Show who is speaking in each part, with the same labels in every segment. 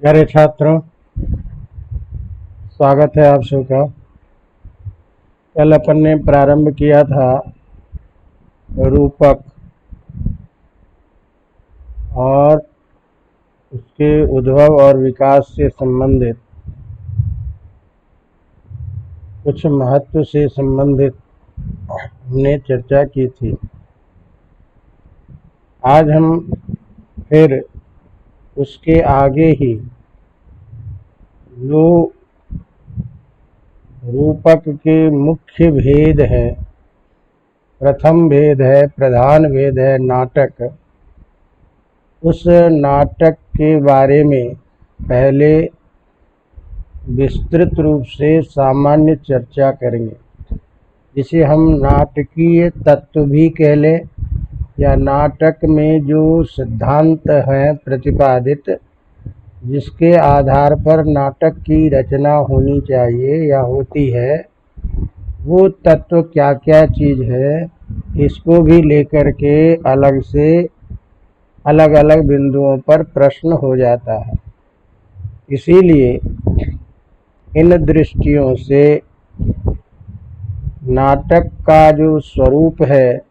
Speaker 1: प्यारे छात्रों, स्वागत है आप सबका। कल अपन ने प्रारंभ किया था रूपक और उसके उद्भव और विकास से संबंधित कुछ महत्व से संबंधित हमने चर्चा की थी। आज हम फिर उसके आगे ही जो रूपक के मुख्य भेद है, प्रथम भेद है, प्रधान भेद है नाटक, उस नाटक के बारे में पहले विस्तृत रूप से सामान्य चर्चा करेंगे, जिसे हम नाटकीय तत्व भी कह लें या नाटक में जो सिद्धांत हैं प्रतिपादित, जिसके आधार पर नाटक की रचना होनी चाहिए या होती है, वो तत्व क्या क्या चीज़ है, इसको भी लेकर के अलग से अलग अलग बिंदुओं पर प्रश्न हो जाता है। इसीलिए इन दृष्टियों से नाटक का जो स्वरूप है,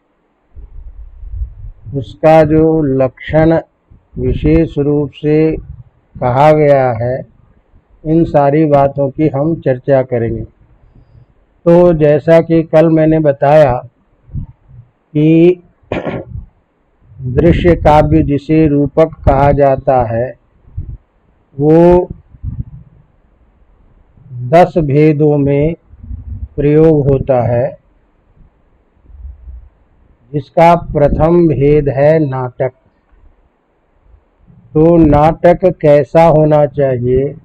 Speaker 1: उसका जो लक्षण विशेष रूप से कहा गया है, इन सारी बातों की हम चर्चा करेंगे। तो जैसा कि कल मैंने बताया कि दृश्य काव्य जिसे रूपक कहा जाता है, वो 10 भेदों में प्रयोग होता है, जिसका प्रथम भेद है नाटक। तो नाटक कैसा होना चाहिए,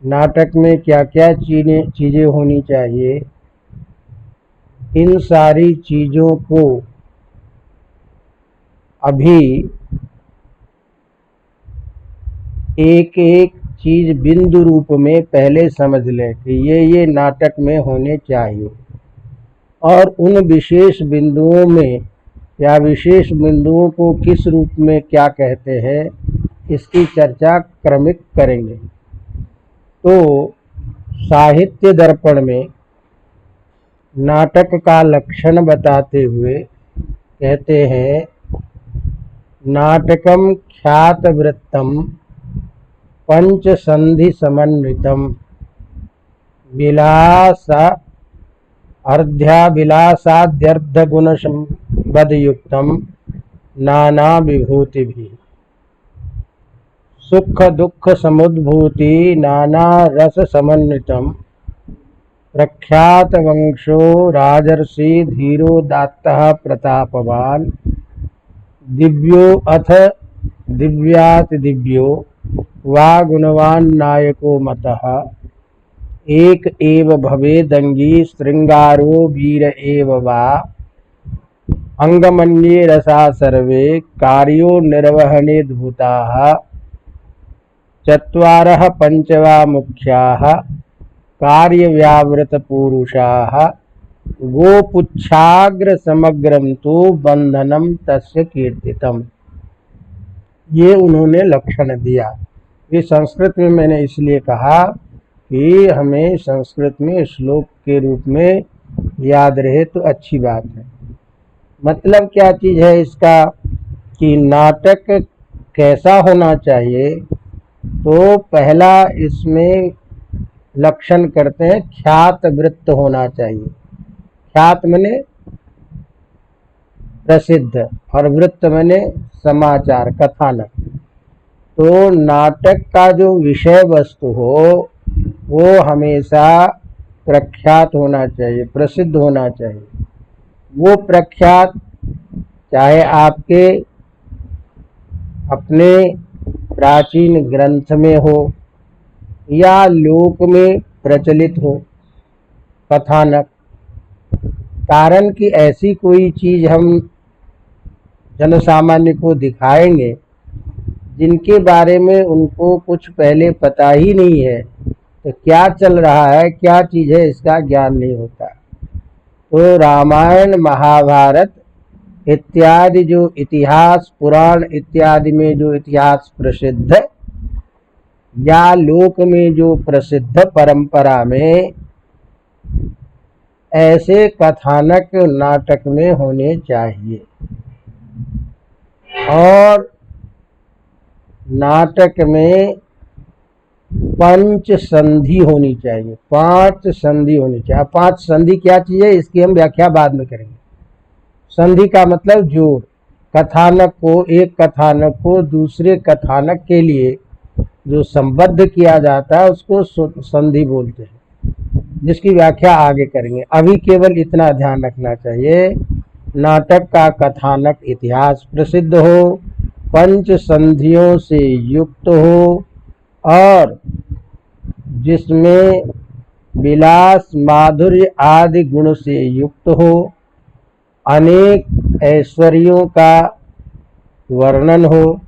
Speaker 1: नाटक में क्या क्या चीज़ें होनी चाहिए, इन सारी चीज़ों को अभी एक एक चीज़ बिंदु रूप में पहले समझ लें कि ये नाटक में होने चाहिए, और उन विशेष बिंदुओं में या विशेष बिंदुओं को किस रूप में क्या कहते हैं, इसकी चर्चा क्रमिक करेंगे। तो साहित्य दर्पण में नाटक का लक्षण बताते हुए कहते हैं, नाटकम ख्यात वृत्तम पंच संधि समन्वितम विलासाद्यर्ध गुण संबद्धयुक्तम नाना विभूति भी सुख दुख समुद्भूति नाना रस समन्वितम प्रख्यात वंशो राजर्षि धीरो दात्तः प्रतापवान दिव्यो अथ दिव्याति दिव्यो वा गुणवान नायको मतः एक एव भवेदंगी श्रृंगारो वीर एव वा अंगमन्ये रसा सर्वे कार्यो निर्वहणेद्भुताः चत्वारः पंच वा मुख्याः कार्यव्यावृत पुरुषाः गोपुच्छाग्र समग्रम तो बंधनम तस्य कीर्तितम। ये उन्होंने लक्षण दिया। ये संस्कृत में मैंने इसलिए कहा कि हमें संस्कृत में श्लोक के रूप में याद रहे तो अच्छी बात है। मतलब क्या चीज़ है इसका कि नाटक कैसा होना चाहिए, तो पहला इसमें लक्षण करते हैं ख्यात वृत्त होना चाहिए। ख्यात माने प्रसिद्ध और वृत्त माने समाचार, कथानक। तो नाटक का जो विषय वस्तु हो वो हमेशा प्रख्यात होना चाहिए, प्रसिद्ध होना चाहिए। वो प्रख्यात चाहे आपके अपने प्राचीन ग्रंथ में हो या लोक में प्रचलित हो कथानक। कारण कि ऐसी कोई चीज़ हम जनसामान्य को दिखाएंगे जिनके बारे में उनको कुछ पहले पता ही नहीं है, तो क्या चल रहा है, क्या चीज़ है, इसका ज्ञान नहीं होता। तो रामायण महाभारत इत्यादि जो इतिहास, पुराण इत्यादि में जो इतिहास प्रसिद्ध, या लोक में जो प्रसिद्ध परंपरा में ऐसे कथानक नाटक में होने चाहिए। और नाटक में पंच संधि होनी चाहिए, 5 संधि होनी चाहिए। 5 संधि क्या चीज है इसकी हम व्याख्या बाद में करेंगे। संधि का मतलब जोड़, कथानक को, एक कथानक को दूसरे कथानक के लिए जो संबद्ध किया जाता है उसको संधि बोलते हैं, जिसकी व्याख्या आगे करेंगे। अभी केवल इतना ध्यान रखना चाहिए, नाटक का कथानक इतिहास प्रसिद्ध हो, पंच संधियों से युक्त हो और जिसमें विलास माधुर्य आदि गुण से युक्त हो, अनेक ऐश्वर्यों का वर्णन हो,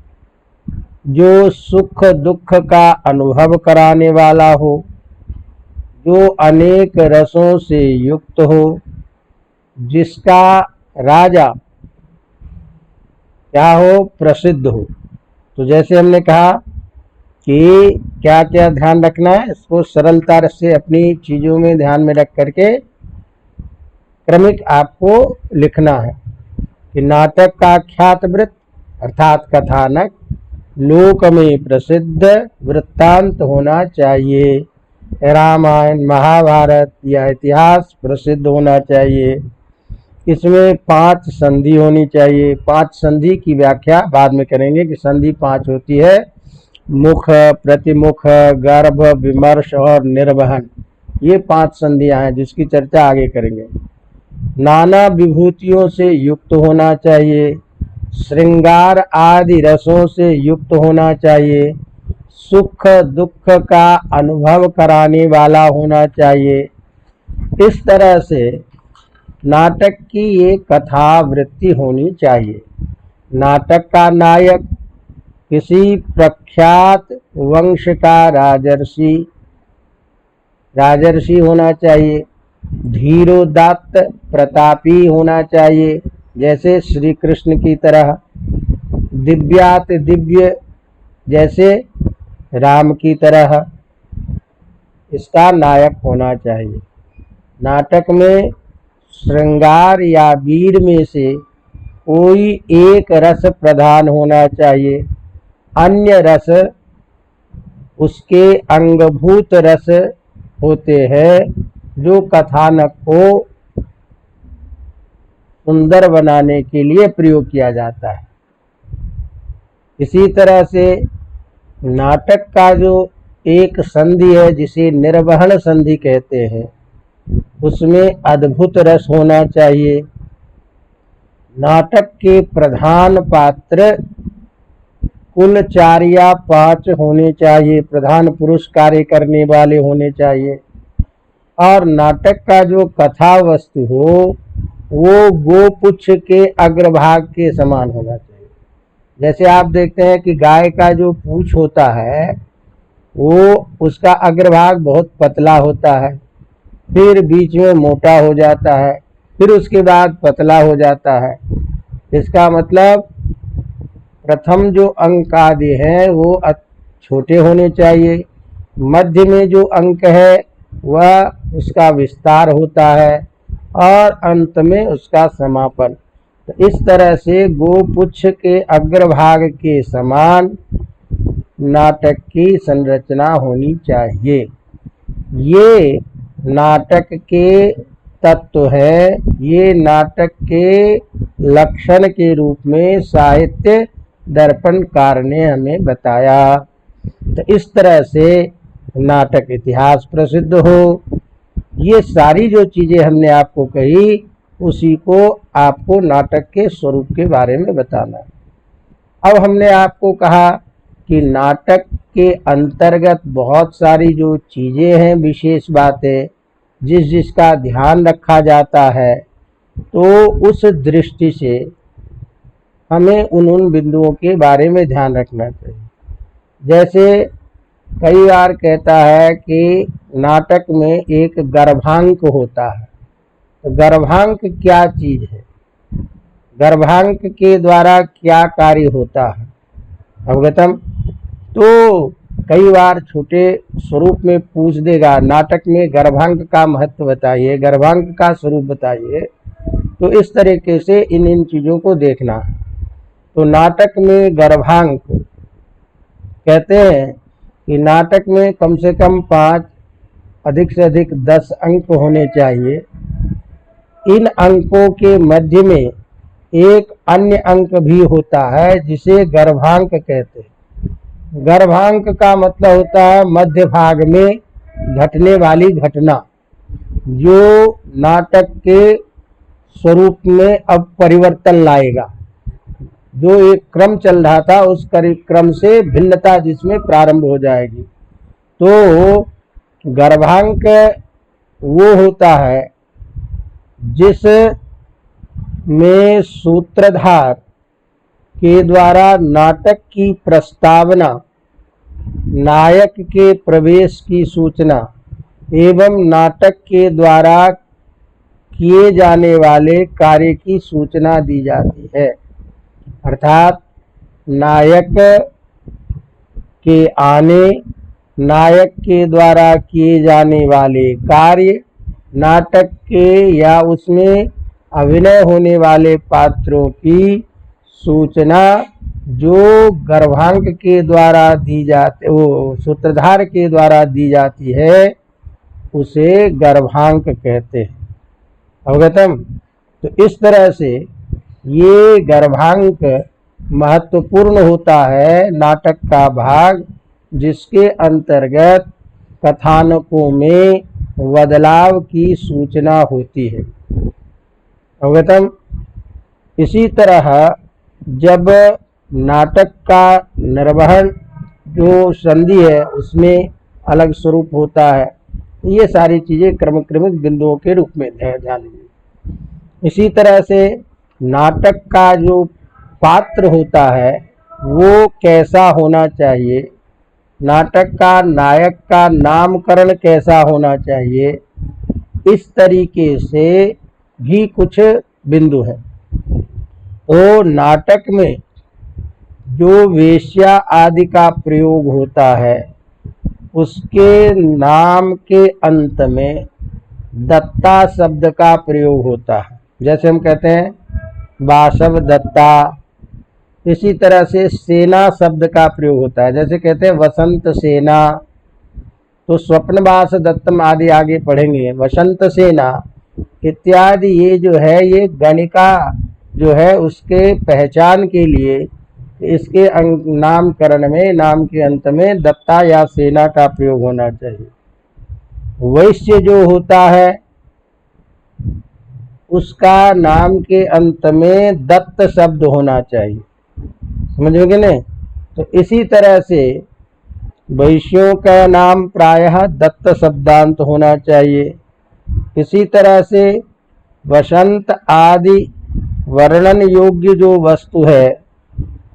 Speaker 1: जो सुख दुख का अनुभव कराने वाला हो, जो अनेक रसों से युक्त हो, जिसका राजा क्या हो, प्रसिद्ध हो। तो जैसे हमने कहा कि क्या क्या ध्यान रखना है, इसको सरलता से अपनी चीजों में ध्यान में रख करके क्रमिक आपको लिखना है कि नाटक का ख्यात वृत्त अर्थात कथानक लोक में प्रसिद्ध वृत्तांत होना चाहिए। रामायण महाभारत या इतिहास प्रसिद्ध होना चाहिए। इसमें 5 संधि होनी चाहिए। 5 संधि की व्याख्या बाद में करेंगे कि संधि 5 होती है, मुख, प्रतिमुख, गर्भ, विमर्श और निर्वहन। ये 5 संधियां हैं जिसकी चर्चा आगे करेंगे। नाना विभूतियों से युक्त होना चाहिए, श्रृंगार आदि रसों से युक्त होना चाहिए, सुख दुख का अनुभव कराने वाला होना चाहिए। इस तरह से नाटक की ये कथा वृत्ति होनी चाहिए। नाटक का नायक किसी प्रख्यात वंश का राजर्षि होना चाहिए, धीरोदात्त प्रतापी होना चाहिए जैसे श्री कृष्ण की तरह, दिव्यात दिव्य जैसे राम की तरह इसका नायक होना चाहिए। नाटक में श्रृंगार या वीर में से कोई एक रस प्रधान होना चाहिए, अन्य रस उसके अंगभूत रस होते हैं जो कथानक को सुंदर बनाने के लिए प्रयोग किया जाता है। इसी तरह से नाटक का जो एक संधि है जिसे निर्वहन संधि कहते हैं, उसमें अद्भुत रस होना चाहिए। नाटक के प्रधान पात्र कुल 4 या 5 होने चाहिए, प्रधान पुरुष कार्य करने वाले होने चाहिए। और नाटक का जो कथा वस्तु हो वो गोपुच्छ के अग्रभाग के समान होना चाहिए। जैसे आप देखते हैं कि गाय का जो पूंछ होता है वो उसका अग्रभाग बहुत पतला होता है, फिर बीच में मोटा हो जाता है, फिर उसके बाद पतला हो जाता है। इसका मतलब प्रथम जो अंक आदि हैं वो छोटे होने चाहिए, मध्य में जो अंक है वह उसका विस्तार होता है और अंत में उसका समापन। तो इस तरह से गोपुच्छ के अग्रभाग के समान नाटक की संरचना होनी चाहिए। ये नाटक के तत्व है, ये नाटक के लक्षण के रूप में साहित्य दर्पणकार ने हमें बताया। तो इस तरह से नाटक इतिहास प्रसिद्ध हो, ये सारी जो चीजें हमने आपको कही उसी को आपको नाटक के स्वरूप के बारे में बताना है। अब हमने आपको कहा कि नाटक के अंतर्गत बहुत सारी जो चीजें हैं, विशेष बातें जिसका ध्यान रखा जाता है, तो उस दृष्टि से हमें उन बिंदुओं के बारे में ध्यान रखना चाहिए। जैसे कई बार कहता है कि नाटक में एक गर्भांक होता है, तो गर्भांक क्या चीज है, गर्भांक के द्वारा क्या कार्य होता है, अवगतम? तो कई बार छोटे स्वरूप में पूछ देगा, नाटक में गर्भांक का महत्व बताइए, गर्भांक का स्वरूप बताइए। तो इस तरीके से इन चीज़ों को देखना। तो नाटक में गर्भांक कहते हैं कि नाटक में कम से कम 5, अधिक से अधिक 10 अंक होने चाहिए। इन अंकों के मध्य में एक अन्य अंक भी होता है जिसे गर्भांक कहते हैं। गर्भांक का मतलब होता है मध्य भाग में घटने वाली घटना, जो नाटक के स्वरूप में अब परिवर्तन लाएगा। जो एक क्रम चल रहा था उस क्रम से भिन्नता जिसमें प्रारंभ हो जाएगी। तो गर्भांक वो होता है जिस में सूत्रधार के द्वारा नाटक की प्रस्तावना, नायक के प्रवेश की सूचना एवं नाटक के द्वारा किए जाने वाले कार्य की सूचना दी जाती है। अर्थात नायक के आने, नायक के द्वारा किए जाने वाले कार्य, नाटक के या उसमें अभिनय होने वाले पात्रों की सूचना जो गर्भांक के द्वारा दी जाती, वो सूत्रधार के द्वारा दी जाती है, उसे गर्भांक कहते हैं। अवगतम? तो इस तरह से ये गर्भांक महत्वपूर्ण होता है नाटक का भाग, जिसके अंतर्गत कथानकों में बदलाव की सूचना होती है। अवगतम? इसी तरह जब नाटक का निर्वहन जो संधि है उसमें अलग स्वरूप होता है, ये सारी चीज़ें क्रमिक बिंदुओं के रूप में ध्यान दीजिए। इसी तरह से नाटक का जो पात्र होता है वो कैसा होना चाहिए, नाटक का नायक का नामकरण कैसा होना चाहिए, इस तरीके से भी कुछ बिंदु है। तो नाटक में जो वेश्या आदि का प्रयोग होता है उसके नाम के अंत में दत्ता शब्द का प्रयोग होता है। जैसे हम कहते हैं वासव दत्ता, इसी तरह से सेना शब्द का प्रयोग होता है। जैसे कहते हैं वसंत सेना, तो स्वप्नवास दत्तम आदि आगे पढ़ेंगे, वसंत सेना इत्यादि। ये जो है ये गणिका जो है उसके पहचान के लिए इसके नामकरण में नाम के अंत में दत्ता या सेना का प्रयोग होना चाहिए। वैश्य जो होता है उसका नाम के अंत में दत्त शब्द होना चाहिए। समझोगे नहीं? तो इसी तरह से वैश्यों का नाम प्रायः दत्त शब्दांत होना चाहिए। इसी तरह से वसंत आदि वर्णन योग्य जो वस्तु है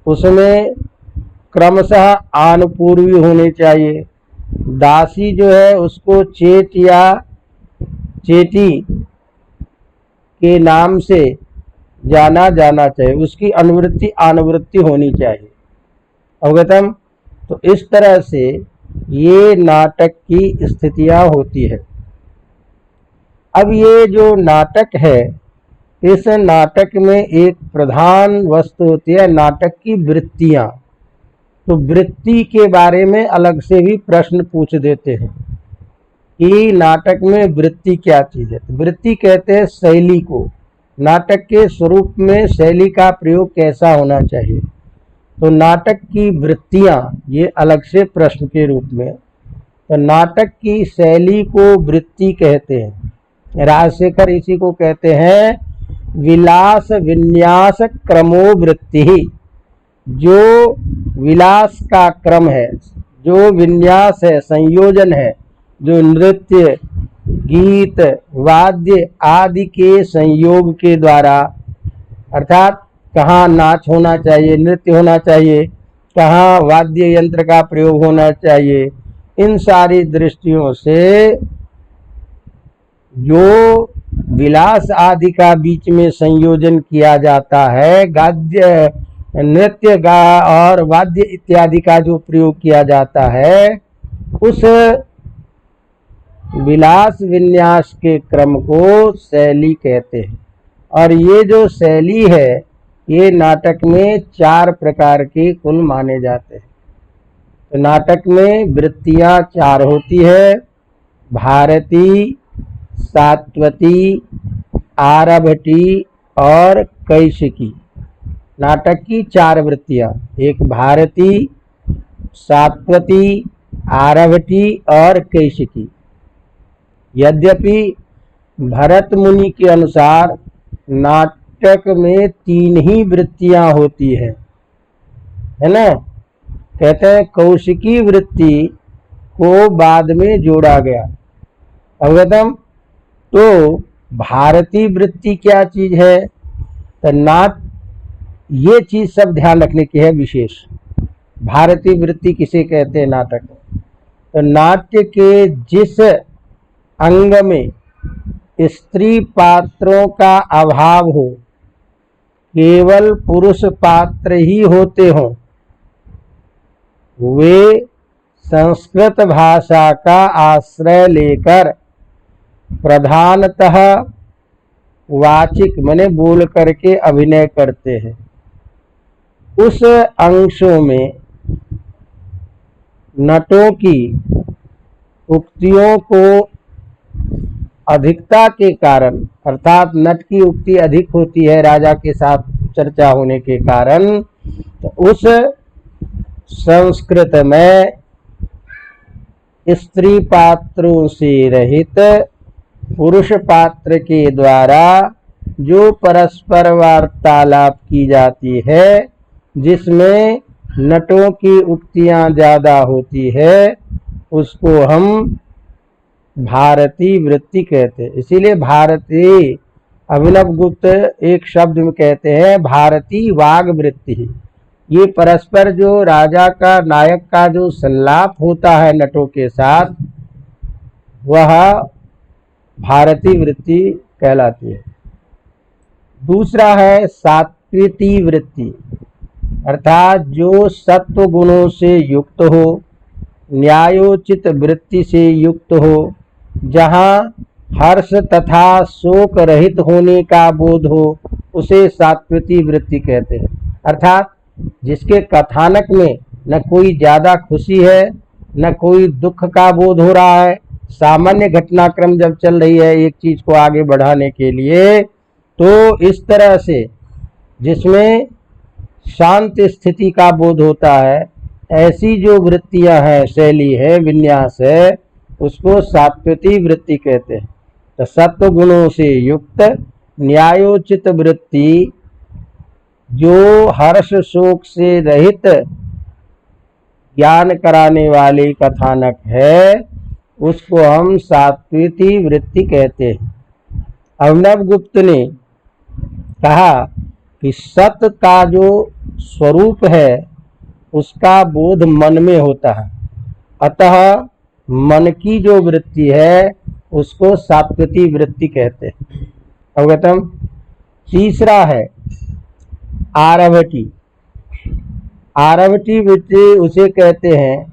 Speaker 1: उसमें क्रमशः आनुपूर्वी होने चाहिए। दासी जो है उसको चेट या चेटी के नाम से जाना जाना चाहिए, उसकी अनुवृत्ति अनुवृत्ति होनी चाहिए। अवगतम? तो इस तरह से ये नाटक की स्थितियां होती है। अब ये जो नाटक है, इस नाटक में एक प्रधान वस्तु होती है नाटक की वृत्तियां। तो वृत्ति के बारे में अलग से भी प्रश्न पूछ देते हैं कि नाटक में वृत्ति क्या चीज़ है। तो वृत्ति कहते हैं शैली को, नाटक के स्वरूप में शैली का प्रयोग कैसा होना चाहिए। तो नाटक की वृत्तियां ये अलग से प्रश्न के रूप में। तो नाटक की शैली को वृत्ति कहते हैं। राजशेखर इसी को कहते हैं विलास विन्यास क्रमो वृत्ति। जो विलास का क्रम है, जो विन्यास है, संयोजन है, जो नृत्य गीत वाद्य आदि के संयोग के द्वारा, अर्थात कहाँ नाच होना चाहिए, नृत्य होना चाहिए, कहाँ वाद्य यंत्र का प्रयोग होना चाहिए, इन सारी दृष्टियों से जो विलास आदि का बीच में संयोजन किया जाता है, नृत्य गा और वाद्य इत्यादि का जो प्रयोग किया जाता है, उस विलास विन्यास के क्रम को शैली कहते हैं। और ये जो शैली है, ये नाटक में 4 प्रकार के कुल माने जाते हैं। तो नाटक में वृत्तियां 4 होती है: भारती, सात्वती, आरभटी और कैशिकी। नाटक की 4 वृत्तियां, एक भारती, सात्वती, आरभटी और कैशिकी। यद्यपि भरत मुनि के अनुसार नाटक में 3 ही वृत्तियां होती है ना। कहते हैं कौशिकी वृत्ति को बाद में जोड़ा गया। अवगतम। तो भारतीय वृत्ति क्या चीज है? तो ये चीज सब ध्यान रखने की है विशेष। भारतीय वृत्ति किसे कहते हैं नाटक? तो नाट्य के जिस अंग में स्त्री पात्रों का अभाव हो, केवल पुरुष पात्र ही होते हों, वे संस्कृत भाषा का आश्रय लेकर प्रधानतः वाचिक माने बोल करके अभिनय करते हैं। उस अंशों में नटों की उक्तियों को अधिकता के कारण, अर्थात नट की उक्ति अधिक होती है राजा के साथ चर्चा होने के कारण, तो उस संस्कृत में स्त्री पात्रों से रहित पुरुष पात्र के द्वारा जो परस्पर वार्तालाप की जाती है, जिसमें नटों की उक्तियां ज्यादा होती है, उसको हम भारतीय वृत्ति कहते हैं। इसीलिए भारतीय अभिनव गुप्त एक शब्द में कहते हैं भारतीय वाग वृत्ति। ये परस्पर जो राजा का, नायक का जो संलाप होता है नटों के साथ, वह भारतीय वृत्ति कहलाती है। दूसरा है सात्विकी वृत्ति, अर्थात जो सत्व गुणों से युक्त हो, न्यायोचित वृत्ति से युक्त हो, जहाँ हर्ष तथा शोक रहित होने का बोध हो, उसे सात्विकी वृत्ति कहते हैं। अर्थात जिसके कथानक में न कोई ज्यादा खुशी है, न कोई दुख का बोध हो रहा है, सामान्य घटनाक्रम जब चल रही है एक चीज को आगे बढ़ाने के लिए, तो इस तरह से जिसमें शांत स्थिति का बोध होता है, ऐसी जो वृत्तियां हैं, शैली है, विन्यास है, उसको सात्विकी वृत्ति कहते हैं। तो सत्व गुणों से युक्त न्यायोचित वृत्ति, जो हर्ष शोक से रहित ज्ञान कराने वाली कथानक है, उसको हम सात्विकी वृत्ति कहते हैं। अभिनव गुप्त ने कहा कि सत्य का जो स्वरूप है, उसका बोध मन में होता है, अतः मन की जो वृत्ति है उसको सात्विकी वृत्ति कहते हैं। अवगतम। तीसरा है आरभटी। आरभटी वृत्ति उसे कहते हैं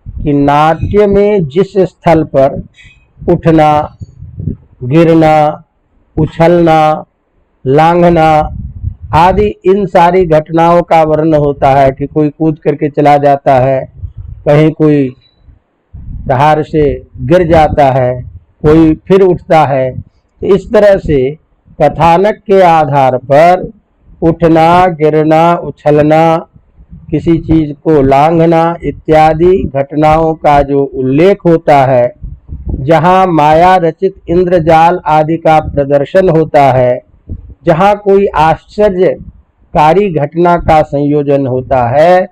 Speaker 1: कि नाट्य में जिस स्थल पर उठना, गिरना, उछलना, लांघना आदि इन सारी घटनाओं का वर्णन होता है कि कोई कूद करके चला जाता है, कहीं कोई पहाड़ से गिर जाता है, कोई फिर उठता है, तो इस तरह से कथानक के आधार पर उठना, गिरना, उछलना, किसी चीज को लांघना इत्यादि घटनाओं का जो उल्लेख होता है, जहाँ माया रचित इंद्रजाल आदि का प्रदर्शन होता है, जहाँ कोई आश्चर्यकारी घटना का संयोजन होता है,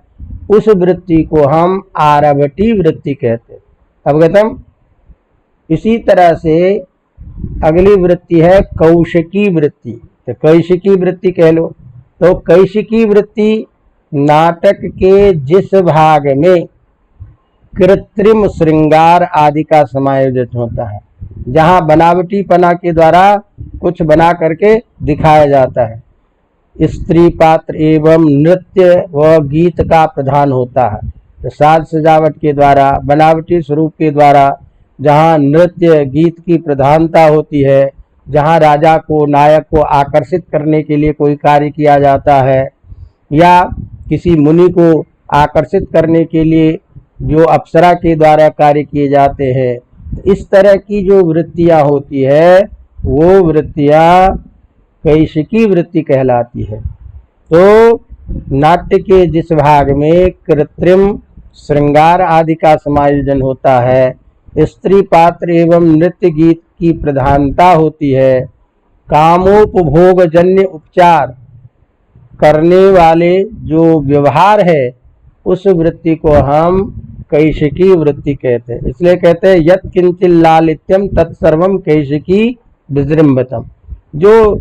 Speaker 1: उस वृत्ति को हम आरभटी वृत्ति कहते हैं। अवगतम। इसी तरह से अगली वृत्ति है कौशिकी वृत्ति। तो कैशिकी वृत्ति कह लो। तो कैशिकी वृत्ति नाटक के जिस भाग में कृत्रिम श्रृंगार आदि का समायोजन होता है, जहाँ बनावटी पना के द्वारा कुछ बना करके दिखाया जाता है, स्त्री पात्र एवं नृत्य व गीत का प्रधान होता है। तो साज सजावट के द्वारा, बनावटी स्वरूप के द्वारा जहाँ नृत्य गीत की प्रधानता होती है, जहाँ राजा को, नायक को आकर्षित करने के लिए कोई कार्य किया जाता है, या किसी मुनि को आकर्षित करने के लिए जो अप्सरा के द्वारा कार्य किए जाते हैं, इस तरह की जो वृत्तियाँ होती है वो वृत्तियाँ कैशिकी वृत्ति कहलाती है। तो नाट्य के जिस भाग में कृत्रिम श्रृंगार आदि का समायोजन होता है, स्त्री पात्र एवं नृत्य गीत की प्रधानता होती है, कामोपभोगजन्य उपचार करने वाले जो व्यवहार है उस वृत्ति को हम कैशिकी वृत्ति कहते हैं। इसलिए कहते हैं यत् किंचित लालित्यम तत्सर्वम कैशिकी विजृंभतम। जो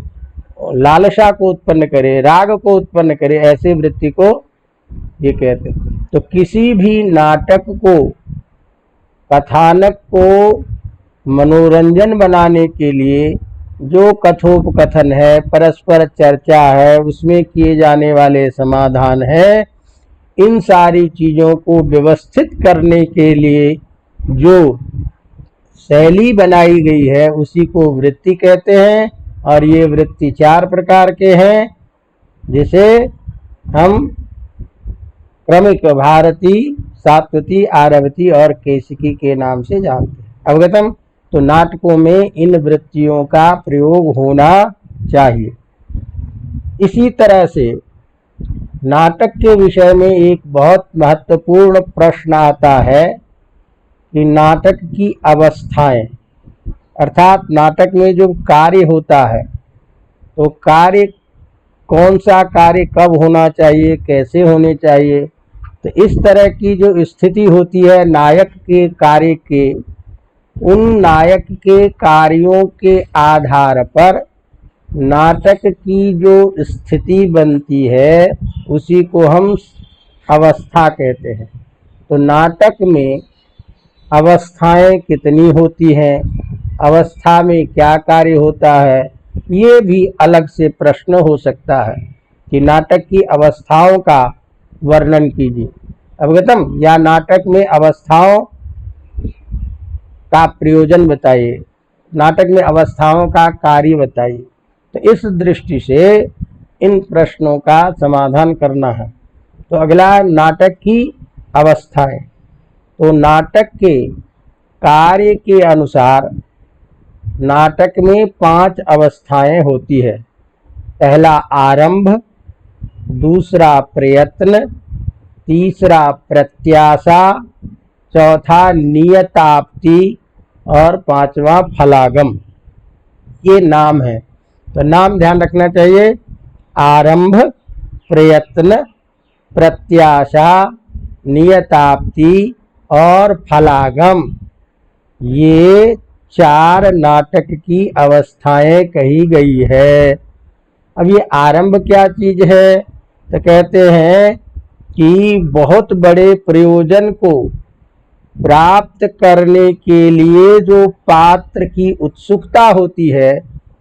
Speaker 1: लालसा को उत्पन्न करे, राग को उत्पन्न करे, ऐसे वृत्ति को ये कहते हैं। तो किसी भी नाटक को, कथानक को मनोरंजन बनाने के लिए जो कथोपकथन है, परस्पर चर्चा है, उसमें किए जाने वाले समाधान है, इन सारी चीज़ों को व्यवस्थित करने के लिए जो शैली बनाई गई है उसी को वृत्ति कहते हैं। और ये वृत्ति 4 प्रकार के हैं, जिसे हम क्रमिक, भारती, सात्वती, आरवती और कैशिकी के नाम से जानते हैं। अवगतम। तो नाटकों में इन वृत्तियों का प्रयोग होना चाहिए। इसी तरह से नाटक के विषय में एक बहुत महत्वपूर्ण प्रश्न आता है कि नाटक की अवस्थाएं, अर्थात नाटक में जो कार्य होता है, तो कार्य कौन सा कार्य कब होना चाहिए, कैसे होने चाहिए। तो इस तरह की जो स्थिति होती है नायक के कार्य के, उन नायक के कार्यों के आधार पर नाटक की जो स्थिति बनती है उसी को हम अवस्था कहते हैं। तो नाटक में अवस्थाएं कितनी होती हैं, अवस्था में क्या कार्य होता है, ये भी अलग से प्रश्न हो सकता है कि नाटक की अवस्थाओं का वर्णन कीजिए। अवगतम। या नाटक में अवस्थाओं का प्रयोजन बताइए, नाटक में अवस्थाओं का कार्य बताइए। तो इस दृष्टि से इन प्रश्नों का समाधान करना है। तो अगला नाटक की अवस्थाएं। तो नाटक के कार्य के अनुसार नाटक में 5 अवस्थाएं होती है। पहला आरंभ, दूसरा प्रयत्न, तीसरा प्रत्याशा, चौथा नियताप्ति और 5वां फलागम। ये नाम है। तो नाम ध्यान रखना चाहिए। आरंभ, प्रयत्न, प्रत्याशा, नियताप्ति और फलागम, ये 4 नाटक की अवस्थाएं कही गई है। अब ये आरंभ क्या चीज है? तो कहते हैं कि बहुत बड़े प्रयोजन को प्राप्त करने के लिए जो पात्र की उत्सुकता होती है,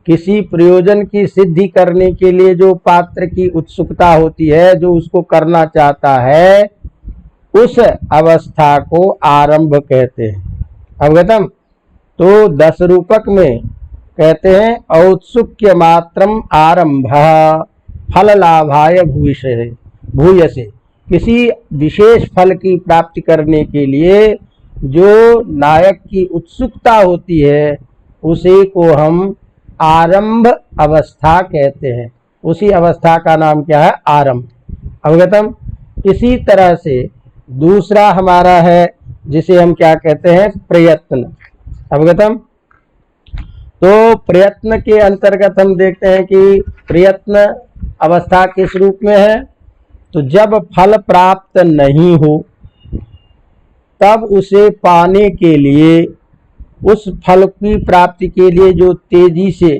Speaker 1: किसी प्रयोजन की सिद्धि करने के लिए जो पात्र की उत्सुकता होती है, जो उसको करना चाहता है, उस अवस्था को आरंभ कहते हैं। अवगतम। तो 10 रूपक में कहते हैं औत्सुक्य मात्रम आरंभ फल लाभाय भूयसे। किसी विशेष फल की प्राप्ति करने के लिए जो नायक की उत्सुकता होती है उसी को हम आरंभ अवस्था कहते हैं। उसी अवस्था का नाम क्या है? आरंभ। अवगतम। इसी तरह से दूसरा हमारा है जिसे हम क्या कहते हैं? प्रयत्न। अवगतम। तो प्रयत्न के अंतर्गत हम देखते हैं कि प्रयत्न अवस्था किस रूप में है? तो जब फल प्राप्त नहीं हो तब उसे पाने के लिए, उस फल की प्राप्ति के लिए जो तेजी से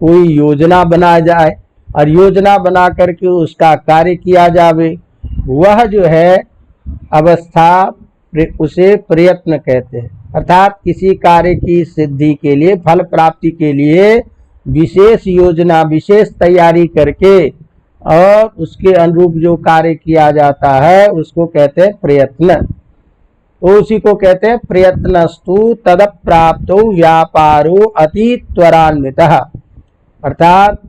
Speaker 1: कोई योजना बना जाए और योजना बना करके उसका कार्य किया जावे, वह जो है अवस्था, उसे प्रयत्न कहते हैं। अर्थात किसी कार्य की सिद्धि के लिए, फल प्राप्ति के लिए विशेष योजना, विशेष तैयारी करके और उसके अनुरूप जो कार्य किया जाता है उसको कहते हैं प्रयत्न। तो उसी को कहते हैं प्रयत्नस्तु तदप्राप्तो व्यापारो अति त्वरान्वितः। अर्थात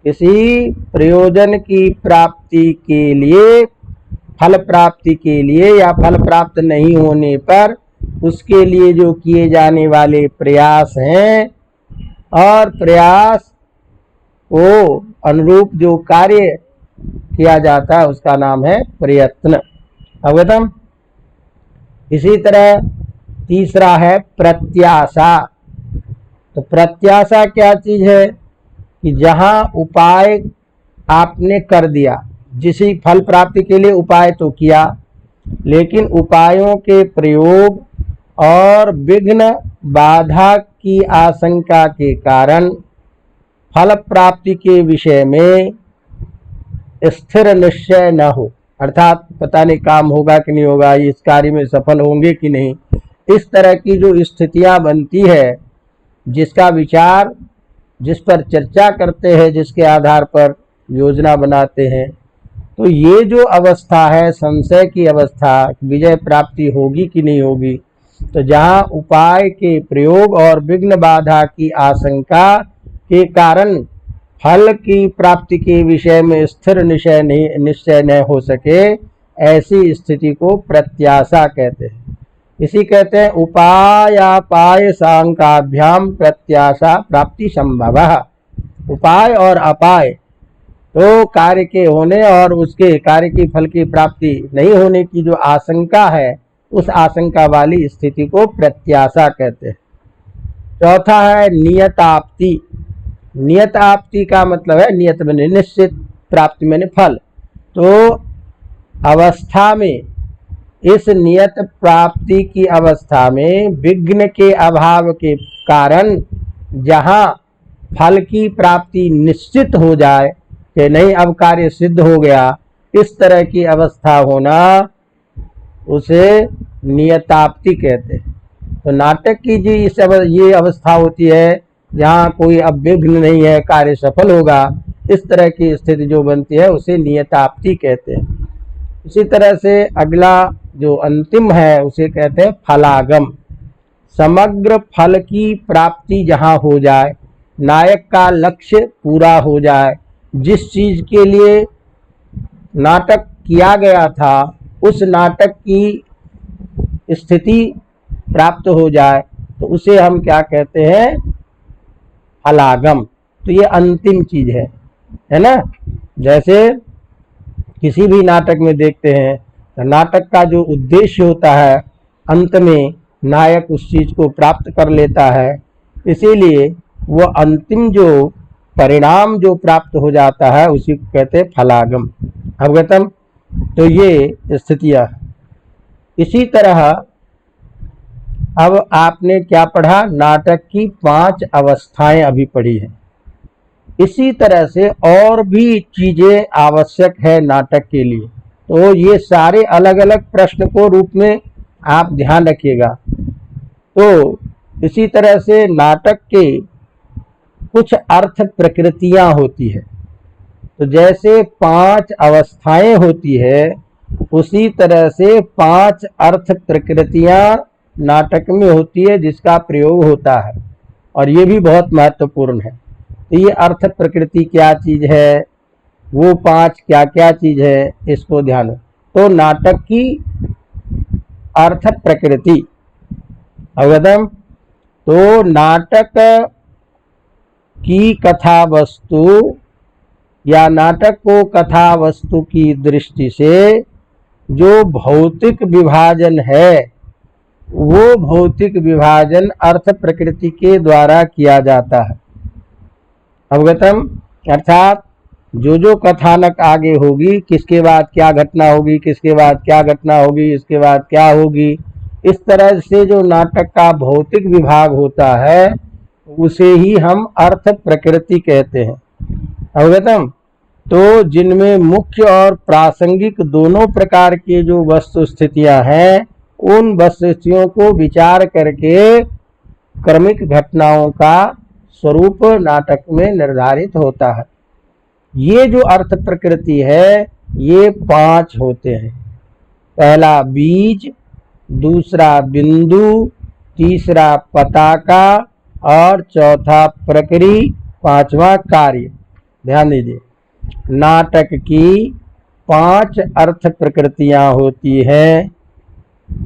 Speaker 1: किसी प्रयोजन की प्राप्ति के लिए, फल प्राप्ति के लिए या फल प्राप्त नहीं होने पर उसके लिए जो किए जाने वाले प्रयास हैं और प्रयास को अनुरूप जो कार्य किया जाता है उसका नाम है प्रयत्न। अवगतम। इसी तरह तीसरा है प्रत्याशा। तो प्रत्याशा क्या चीज है कि जहां उपाय आपने कर दिया, जिसी फल प्राप्ति के लिए उपाय तो किया, लेकिन उपायों के प्रयोग और विघ्न बाधा की आशंका के कारण फल प्राप्ति के विषय में स्थिर निश्चय न हो, अर्थात पता नहीं काम होगा कि नहीं होगा, इस कार्य में सफल होंगे कि नहीं, इस तरह की जो स्थितियां बनती है, जिसका विचार, जिस पर चर्चा करते हैं, जिसके आधार पर योजना बनाते हैं, तो ये जो अवस्था है संशय की अवस्था, विजय प्राप्ति होगी कि नहीं होगी, तो जहाँ उपाय के प्रयोग और विघ्न बाधा की आशंका के कारण फल की प्राप्ति के विषय में स्थिर निश्चय न हो सके, ऐसी स्थिति को प्रत्याशा कहते हैं। इसी कहते हैं उपायापाय सांकाभ्याम प्रत्याशा प्राप्ति संभवः। उपाय और अपाय, तो कार्य के होने और उसके कार्य की फल की प्राप्ति नहीं होने की जो आशंका है, उस आशंका वाली स्थिति को प्रत्याशा कहते हैं। चौथा है नियताप्ति। नियताप्ति का मतलब है, नियत मैंने निश्चित, प्राप्ति मैंने फल। तो अवस्था में, इस नियत प्राप्ति की अवस्था में विघ्न के अभाव के कारण जहाँ फल की प्राप्ति निश्चित हो जाए कि नहीं अब कार्य सिद्ध हो गया, इस तरह की अवस्था होना उसे नियताप्ति कहते हैं। तो नाटक की जी ये अवस्था होती है जहाँ कोई अब विघ्न नहीं है, कार्य सफल होगा, इस तरह की स्थिति जो बनती है उसे नियताप्ति कहते हैं। इसी तरह से अगला जो अंतिम है उसे कहते हैं फलागम। समग्र फल की प्राप्ति जहाँ हो जाए, नायक का लक्ष्य पूरा हो जाए, जिस चीज के लिए नाटक किया गया था उस नाटक की स्थिति प्राप्त हो जाए, तो उसे हम क्या कहते हैं, फलागम। तो ये अंतिम चीज है ना। जैसे किसी भी नाटक में देखते हैं तो नाटक का जो उद्देश्य होता है, अंत में नायक उस चीज को प्राप्त कर लेता है, इसीलिए वो अंतिम जो परिणाम जो प्राप्त हो जाता है उसी को कहते हैं फलागम। अवगतम। तो ये स्थितियां। इसी तरह अब आपने क्या पढ़ा, नाटक की 5 अवस्थाएं अभी पढ़ी हैं। इसी तरह से और भी चीजें आवश्यक है नाटक के लिए, तो ये सारे अलग अलग प्रश्न को रूप में आप ध्यान रखिएगा। तो इसी तरह से नाटक के कुछ अर्थ प्रकृतियां होती है, तो जैसे 5 अवस्थाएं होती है, उसी तरह से 5 अर्थ प्रकृतियां नाटक में होती है जिसका प्रयोग होता है, और ये भी बहुत महत्वपूर्ण है। तो ये अर्थ प्रकृति क्या चीज है, वो 5 क्या क्या चीज है, इसको ध्यान। तो नाटक की अर्थ प्रकृति। अवगतम। तो नाटक की कथा वस्तु या नाटक को कथा वस्तु की दृष्टि से जो भौतिक विभाजन है, वो भौतिक विभाजन अर्थ प्रकृति के द्वारा किया जाता है। अवगतम। अर्थात जो कथानक आगे होगी, किसके बाद क्या घटना होगी, किसके बाद क्या घटना होगी, इसके बाद क्या होगी, इस तरह से जो नाटक का भौतिक विभाग होता है उसे ही हम अर्थ प्रकृति कहते हैं। अवगतम। तो जिनमें मुख्य और प्रासंगिक दोनों प्रकार के जो वस्तु स्थितियां हैं, उन वस्तुस्थितियों को विचार करके क्रमिक घटनाओं का स्वरूप नाटक में निर्धारित होता है। ये जो अर्थ प्रकृति है ये 5 होते हैं। पहला बीज, दूसरा बिंदु, तीसरा पताका और चौथा प्रक्रिया, पांचवा कार्य। ध्यान दीजिए, नाटक की 5 अर्थ प्रकृतियां होती हैं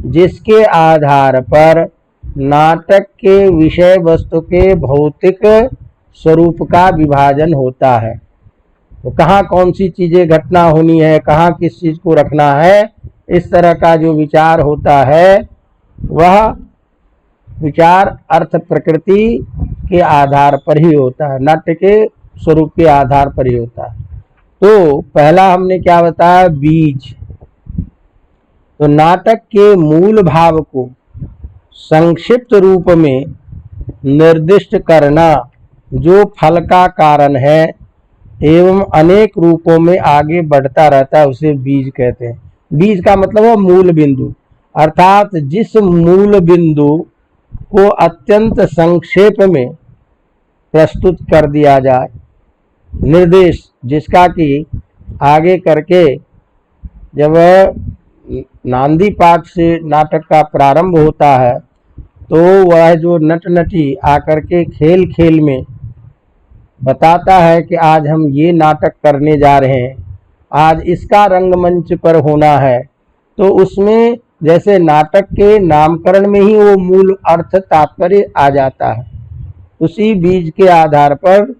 Speaker 1: जिसके आधार पर नाटक के विषय वस्तु के भौतिक स्वरूप का विभाजन होता है। तो कहाँ कौन सी चीजें घटना होनी है, कहाँ किस चीज को रखना है, इस तरह का जो विचार होता है वह विचार अर्थ प्रकृति के आधार पर ही होता है, नाट्य के स्वरूप के आधार पर ही होता है। तो पहला हमने क्या बताया, बीज। तो नाटक के मूल भाव को संक्षिप्त रूप में निर्दिष्ट करना जो फल का कारण है एवं अनेक रूपों में आगे बढ़ता रहता है उसे बीज कहते हैं। बीज का मतलब है मूल बिंदु, अर्थात जिस मूल बिंदु को अत्यंत संक्षेप में प्रस्तुत कर दिया जाए, निर्देश जिसका कि आगे करके जब नांदी पाठ से नाटक का प्रारंभ होता है तो वह जो नट नटी आकर के खेल खेल में बताता है कि आज हम ये नाटक करने जा रहे हैं, आज इसका रंगमंच पर होना है, तो उसमें जैसे नाटक के नामकरण में ही वो मूल अर्थ तात्पर्य आ जाता है, उसी बीज के आधार पर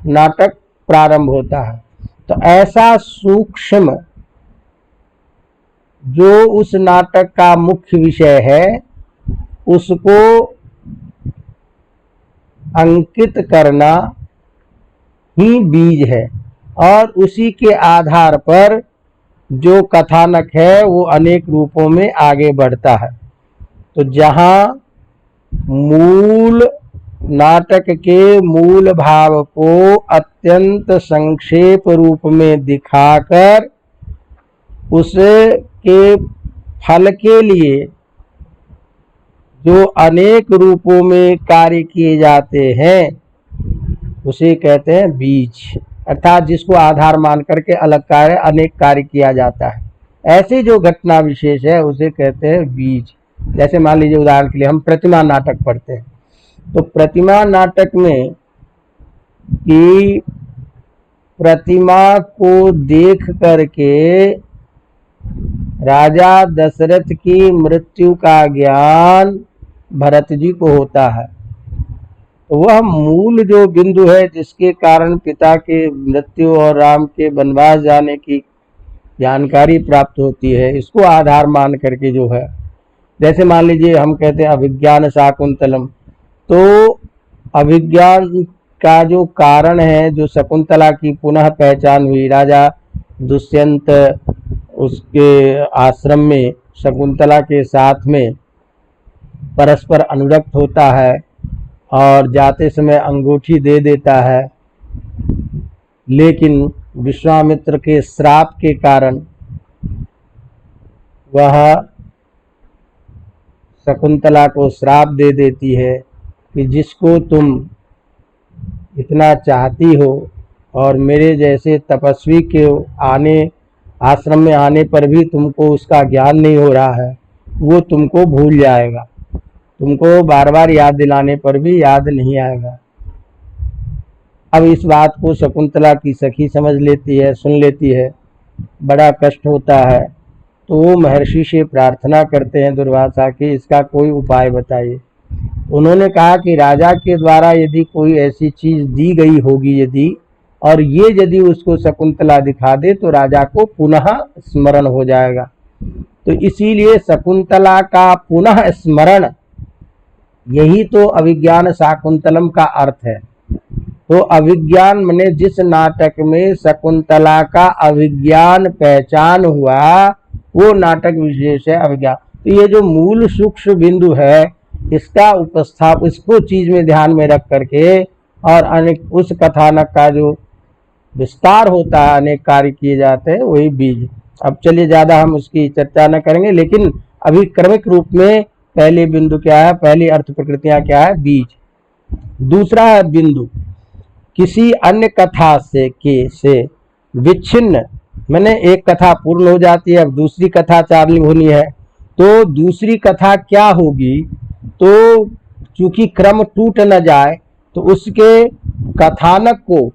Speaker 1: नाटक प्रारंभ होता है। तो ऐसा सूक्ष्म जो उस नाटक का मुख्य विषय है उसको अंकित करना ही बीज है, और उसी के आधार पर जो कथानक है वो अनेक रूपों में आगे बढ़ता है। तो जहाँ मूल नाटक के मूल भाव को अत्यंत संक्षेप रूप में दिखाकर उसके फल के लिए जो अनेक रूपों में कार्य किए जाते हैं उसे कहते हैं बीज, अर्थात जिसको आधार मान करके अलग कार्य अनेक कार्य किया जाता है, ऐसी जो घटना विशेष है उसे कहते हैं बीज। जैसे मान लीजिए उदाहरण के लिए हम प्रतिमा नाटक पढ़ते हैं, तो प्रतिमा नाटक में कि प्रतिमा को देख करके राजा दशरथ की मृत्यु का ज्ञान भरत जी को होता है, तो वह मूल जो बिंदु है जिसके कारण पिता के मृत्यु और राम के वनवास जाने की जानकारी प्राप्त होती है, इसको आधार मान करके जो है, जैसे मान लीजिए हम कहते हैं अभिज्ञान शाकुंतलम, तो अभिज्ञान का जो कारण है, जो शकुंतला की पुनः पहचान हुई, राजा दुष्यंत उसके आश्रम में शकुंतला के साथ में परस्पर अनुरक्त होता है और जाते समय अंगूठी दे देता है, लेकिन विश्वामित्र के श्राप के कारण वह शकुंतला को श्राप दे देती है कि जिसको तुम इतना चाहती हो और मेरे जैसे तपस्वी के आश्रम में आने पर भी तुमको उसका ज्ञान नहीं हो रहा है, वो तुमको भूल जाएगा, तुमको बार बार याद दिलाने पर भी याद नहीं आएगा। अब इस बात को शकुंतला की सखी समझ लेती है, सुन लेती है, बड़ा कष्ट होता है, तो वो महर्षि से प्रार्थना करते हैं दुर्वासा की इसका कोई उपाय बताइए। उन्होंने कहा कि राजा के द्वारा यदि कोई ऐसी चीज दी गई होगी यदि, और ये यदि उसको शकुंतला दिखा दे तो राजा को पुनः स्मरण हो जाएगा, तो इसीलिए शकुंतला का पुनः स्मरण यही तो अभिज्ञान शाकुंतलम का अर्थ है। तो अभिज्ञान माने जिस नाटक में शकुंतला का अभिज्ञान पहचान हुआ वो नाटक विशेष है अभिज्ञान। तो ये जो मूल सूक्ष्म बिंदु है इसका इसको चीज में ध्यान में रख करके और अनेक उस कथानक का जो विस्तार होता है, अनेक कार्य किए जाते हैं, वही बीज। अब चलिए ज्यादा हम उसकी चर्चा न करेंगे, लेकिन अभी क्रमिक रूप में पहले बिंदु क्या है, पहली अर्थ प्रकृतियां क्या है, बीज। दूसरा है बिंदु, किसी अन्य कथा से विच्छिन्न, मैंने एक कथा पूर्ण हो जाती है, अब दूसरी कथा चालू होनी है, तो दूसरी कथा क्या होगी, तो चूंकि क्रम टूट न जाए तो उसके कथानक को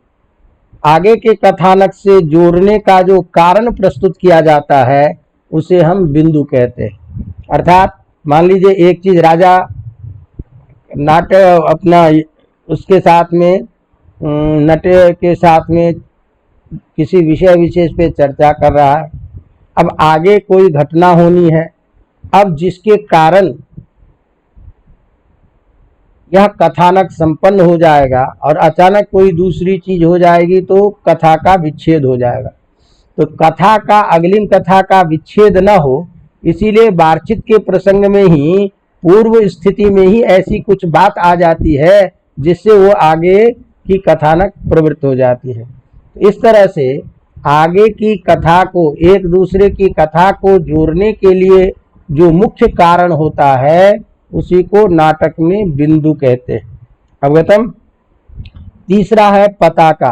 Speaker 1: आगे के कथानक से जोड़ने का जो कारण प्रस्तुत किया जाता है उसे हम बिंदु कहते हैं। अर्थात मान लीजिए एक चीज राजा नाट्य अपना उसके साथ में नट के साथ में किसी विषय विशेष पे चर्चा कर रहा है, अब आगे कोई घटना होनी है, अब जिसके कारण यह कथानक संपन्न हो जाएगा और अचानक कोई दूसरी चीज हो जाएगी तो कथा का विच्छेद हो जाएगा। तो कथा का अग्रिम कथा का विच्छेद न हो, इसीलिए वार्चित के प्रसंग में ही पूर्व स्थिति में ही ऐसी कुछ बात आ जाती है जिससे वो आगे की कथानक प्रवृत्त हो जाती है। तो इस तरह से आगे की कथा को, एक दूसरे की कथा को जोड़ने के लिए जो मुख्य कारण होता है उसी को नाटक में बिंदु कहते हैं। अवगतम। तीसरा है पताका।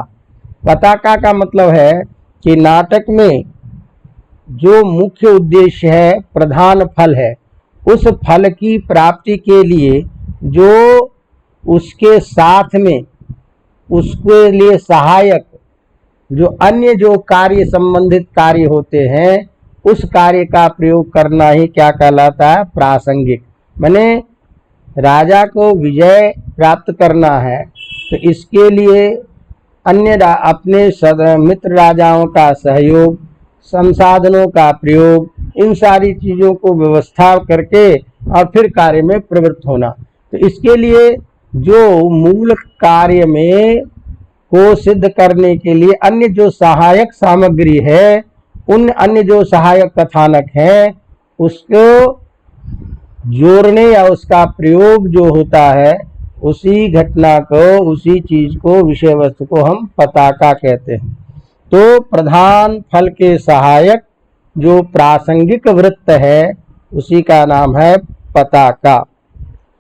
Speaker 1: पताका का मतलब है कि नाटक में जो मुख्य उद्देश्य है, प्रधान फल है, उस फल की प्राप्ति के लिए जो उसके साथ में उसके लिए सहायक जो अन्य जो कार्य संबंधित कार्य होते हैं उस कार्य का प्रयोग करना ही क्या कहलाता है, प्रासंगिक। मैंने राजा को विजय प्राप्त करना है तो इसके लिए अन्य अपने मित्र राजाओं का सहयोग, संसाधनों का प्रयोग, इन सारी चीजों को व्यवस्था करके और फिर कार्य में प्रवृत्त होना। तो इसके लिए जो मूल कार्य में को सिद्ध करने के लिए अन्य जो सहायक सामग्री है, उन अन्य जो सहायक कथानक हैं उसको जोड़ने या उसका प्रयोग जो होता है, उसी घटना को, उसी चीज को, विषय वस्तु को हम पताका कहते हैं। तो प्रधान फल के सहायक जो प्रासंगिक वृत्त है उसी का नाम है पताका।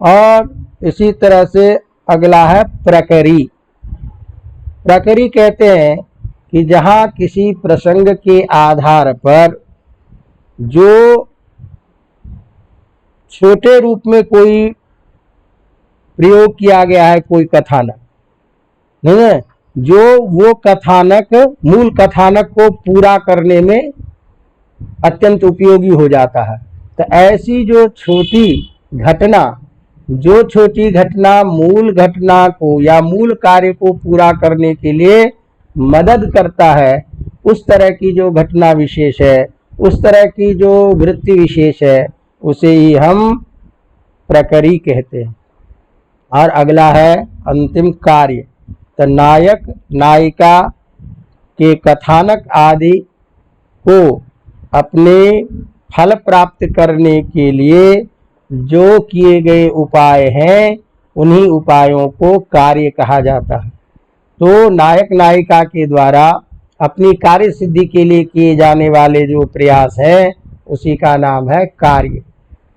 Speaker 1: और इसी तरह से अगला है प्रकरी। प्रकरी कहते हैं कि जहाँ किसी प्रसंग के आधार पर जो छोटे रूप में कोई प्रयोग किया गया है, कोई कथानक नहीं है, जो वो कथानक मूल कथानक को पूरा करने में अत्यंत उपयोगी हो जाता है। तो ऐसी जो छोटी घटना मूल घटना को या मूल कार्य को पूरा करने के लिए मदद करता है, उस तरह की जो घटना विशेष है, उस तरह की जो वृत्ति विशेष है, उसे ही हम प्रकरी कहते हैं। और अगला है अंतिम कार्य। तो नायक नायिका के कथानक आदि को अपने फल प्राप्त करने के लिए जो किए गए उपाय हैं, उन्हीं उपायों को कार्य कहा जाता है। तो नायक नायिका के द्वारा अपनी कार्य सिद्धि के लिए किए जाने वाले जो प्रयास हैं उसी का नाम है कार्य।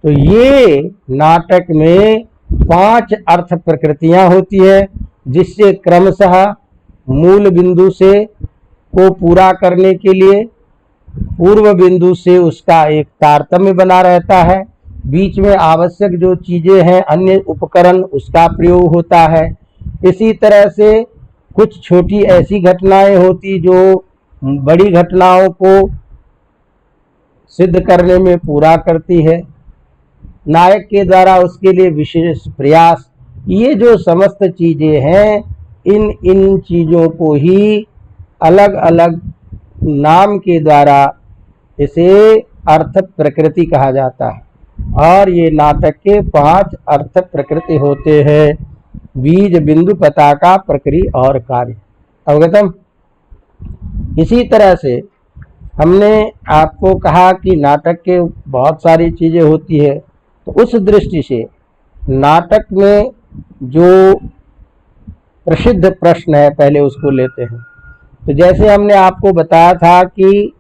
Speaker 1: तो ये नाटक में 5 अर्थ प्रकृतियां होती है, जिससे क्रमशः मूल बिंदु से को पूरा करने के लिए पूर्व बिंदु से उसका एक तारतम्य बना रहता है, बीच में आवश्यक जो चीजें हैं अन्य उपकरण उसका प्रयोग होता है। इसी तरह से कुछ छोटी ऐसी घटनाएं होती जो बड़ी घटनाओं को सिद्ध करने में पूरा करती है, नायक के द्वारा उसके लिए विशेष प्रयास। ये जो समस्त चीजें हैं, इन चीजों को ही अलग अलग नाम के द्वारा इसे अर्थ प्रकृति कहा जाता है। और ये नाटक के 5 अर्थ प्रकृति होते हैं: बीज, बिंदु, पताका, प्रकृति और कार्य। अवगतम। इसी तरह से हमने आपको कहा कि नाटक के बहुत सारी चीजें होती है, तो उस दृष्टि से नाटक में जो प्रसिद्ध प्रश्न है पहले उसको लेते हैं। तो जैसे हमने आपको बताया था कि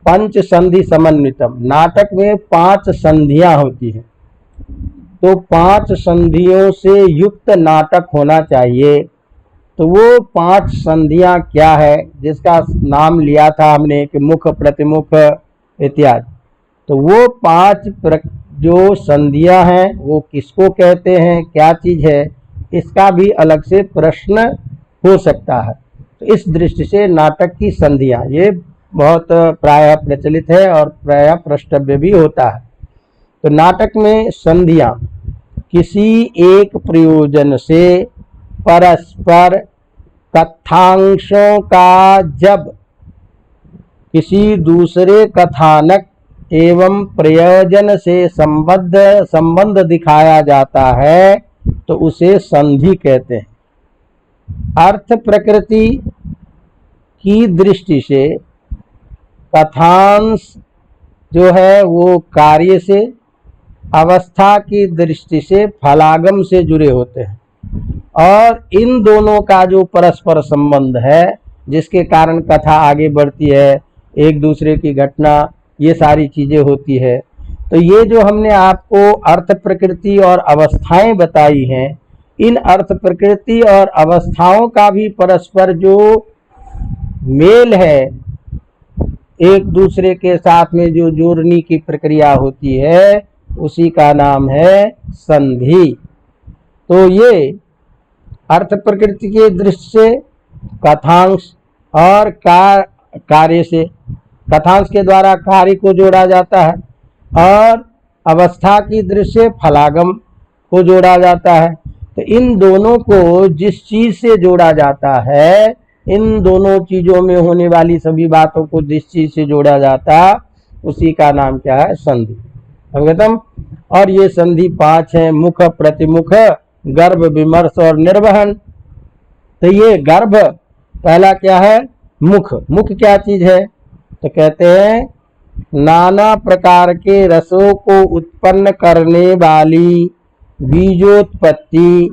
Speaker 1: पंच संधि समन्वितम, नाटक में 5 संधियां होती हैं, तो 5 संधियों से युक्त नाटक होना चाहिए। तो वो 5 संधियां क्या है, जिसका नाम लिया था हमने कि मुख, प्रतिमुख इत्यादि। तो वो 5 जो संधियां हैं वो किसको कहते हैं, क्या चीज है, इसका भी अलग से प्रश्न हो सकता है। तो इस दृष्टि से नाटक की संधियां ये बहुत प्रायः प्रचलित है और प्रायः प्रष्टव्य भी होता है। तो नाटक में संधियां किसी एक प्रयोजन से परस्पर कथांशों का जब किसी दूसरे कथानक एवं प्रयोजन से संबंध दिखाया जाता है तो उसे संधि कहते हैं। अर्थ प्रकृति की दृष्टि से कथांश जो है वो कार्य से, अवस्था की दृष्टि से फलागम से जुड़े होते हैं, और इन दोनों का जो परस्पर संबंध है जिसके कारण कथा आगे बढ़ती है, एक दूसरे की घटना, ये सारी चीजें होती है। तो ये जो हमने आपको अर्थ प्रकृति और अवस्थाएं बताई हैं, इन अर्थ प्रकृति और अवस्थाओं का भी परस्पर जो मेल है, एक दूसरे के साथ में जो जोड़ने की प्रक्रिया होती है, उसी का नाम है संधि। तो ये अर्थ प्रकृति के दृष्टि से कथांश और कार्य से, कथांश के द्वारा कार्य को जोड़ा जाता है, और अवस्था की दृष्टि से फलागम को जोड़ा जाता है। तो इन दोनों को जिस चीज से जोड़ा जाता है, इन दोनों चीजों में होने वाली सभी बातों को जिस चीज से जोड़ा जाता, उसी का नाम क्या है, संधि। अवगतम। और ये संधि 5 हैं, मुख, प्रतिमुख, गर्भ, विमर्श और निर्वहन। तो ये गर्भ पहला क्या है, मुख। मुख क्या चीज है, तो कहते हैं नाना प्रकार के रसों को उत्पन्न करने वाली बीजोत्पत्ति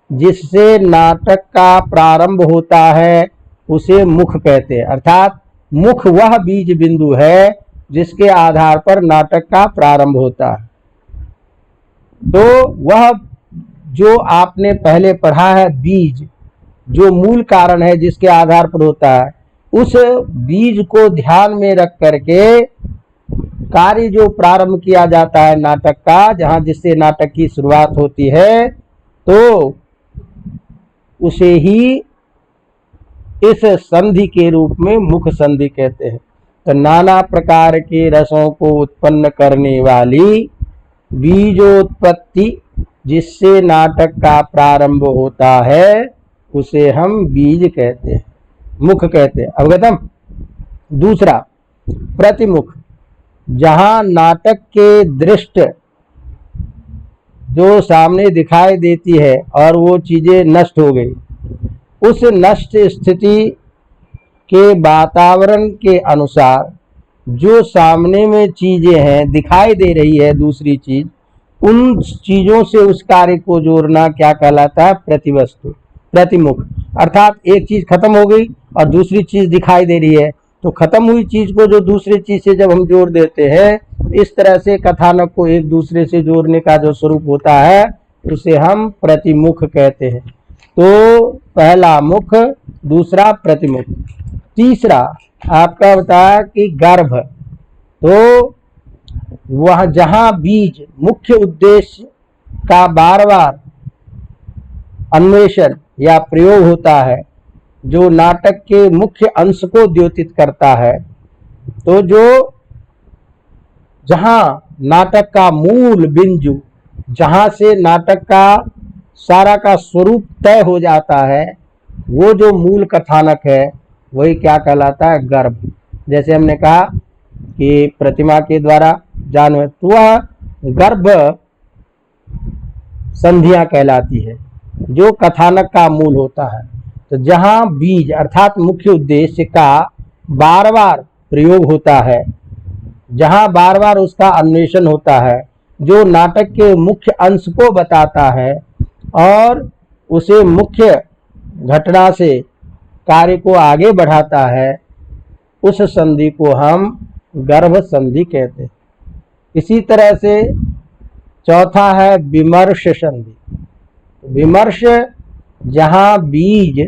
Speaker 1: जिससे नाटक का प्रारंभ होता है उसे मुख कहते हैं। अर्थात मुख वह बीज बिंदु है जिसके आधार पर नाटक का प्रारंभ होता है। तो वह जो आपने पहले पढ़ा है बीज, जो मूल कारण है जिसके आधार पर होता है, उस बीज को ध्यान में रख करके कार्य जो प्रारंभ किया जाता है नाटक का, जहां जिससे नाटक की शुरुआत होती है, तो उसे ही इस संधि के रूप में मुख संधि कहते हैं। तो नाना प्रकार के रसों को उत्पन्न करने वाली बीजोत्पत्ति जिससे नाटक का प्रारंभ होता है उसे हम बीज कहते हैं, मुख कहते हैं। अवगतम। दूसरा प्रतिमुख, जहां नाटक के दृश्य जो सामने दिखाई देती है और वो चीजें नष्ट हो गई, उस नष्ट स्थिति के वातावरण के अनुसार जो सामने में चीजें हैं, दिखाई दे रही है दूसरी चीज, उन चीजों से उस कार्य को जोड़ना क्या कहलाता है, प्रतिवस्तु, प्रतिमुख। अर्थात एक चीज खत्म हो गई और दूसरी चीज दिखाई दे रही है, तो खत्म हुई चीज को जो दूसरी चीज से जब हम जोड़ देते हैं, इस तरह से कथानक को एक दूसरे से जोड़ने का जो स्वरूप होता है उसे हम प्रतिमुख कहते हैं। तो पहला मुख, दूसरा प्रतिमुख। तीसरा आपका बताया कि गर्भ। तो वह जहां बीज मुख्य उद्देश्य का बार बार अन्वेषण या प्रयोग होता है, जो नाटक के मुख्य अंश को द्योतित करता है, तो जो जहां नाटक का मूल बिंदु, जहां से नाटक का सारा का स्वरूप तय हो जाता है, वो जो मूल कथानक है वही क्या कहलाता है, गर्भ। जैसे हमने कहा कि प्रतिमा के द्वारा जानवर, तो वह गर्भ संधियां कहलाती है जो कथानक का मूल होता है। तो जहां बीज अर्थात मुख्य उद्देश्य का बार बार प्रयोग होता है, जहां बार बार उसका अन्वेषण होता है, जो नाटक के मुख्य अंश को बताता है और उसे मुख्य घटना से कार्य को आगे बढ़ाता है, उस संधि को हम गर्भ संधि कहते हैं। इसी तरह से चौथा है विमर्श संधि। विमर्श, जहां बीज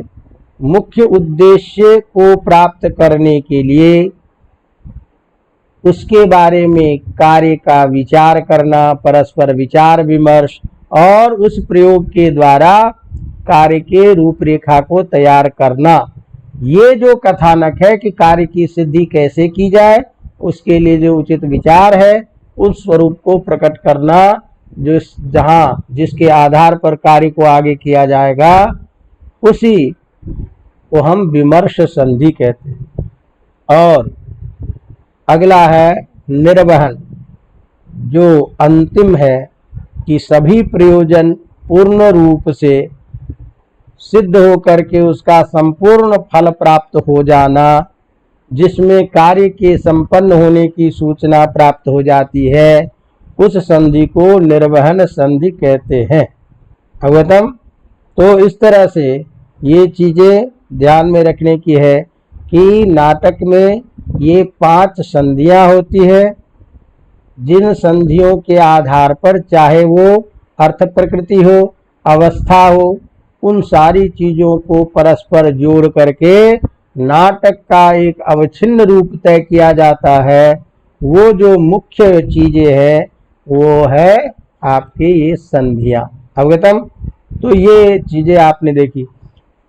Speaker 1: मुख्य उद्देश्य को प्राप्त करने के लिए उसके बारे में कार्य का विचार करना, परस्पर विचार विमर्श और उस प्रयोग के द्वारा कार्य के रूपरेखा को तैयार करना। ये जो कथानक है कि कार्य की सिद्धि कैसे की जाए, उसके लिए जो उचित विचार है उस स्वरूप को प्रकट करना, जिसके आधार पर कार्य को आगे किया जाएगा, उसी को हम विमर्श संधि कहते हैं। और अगला है निर्वहन, जो अंतिम है कि सभी प्रयोजन पूर्ण रूप से सिद्ध होकर के उसका संपूर्ण फल प्राप्त हो जाना, जिसमें कार्य के संपन्न होने की सूचना प्राप्त हो जाती है, उस संधि को निर्वहन संधि कहते हैं। अवगतम। तो इस तरह से ये चीजें ध्यान में रखने की है कि नाटक में ये 5 संधियां होती है, जिन संधियों के आधार पर चाहे वो अर्थ प्रकृति हो, अवस्था हो, उन सारी चीजों को परस्पर जोड़ करके नाटक का एक अवच्छिन्न रूप तय किया जाता है। वो जो मुख्य चीजें है वो है आपके ये संधियां। अवगतम। तो ये चीजें आपने देखी।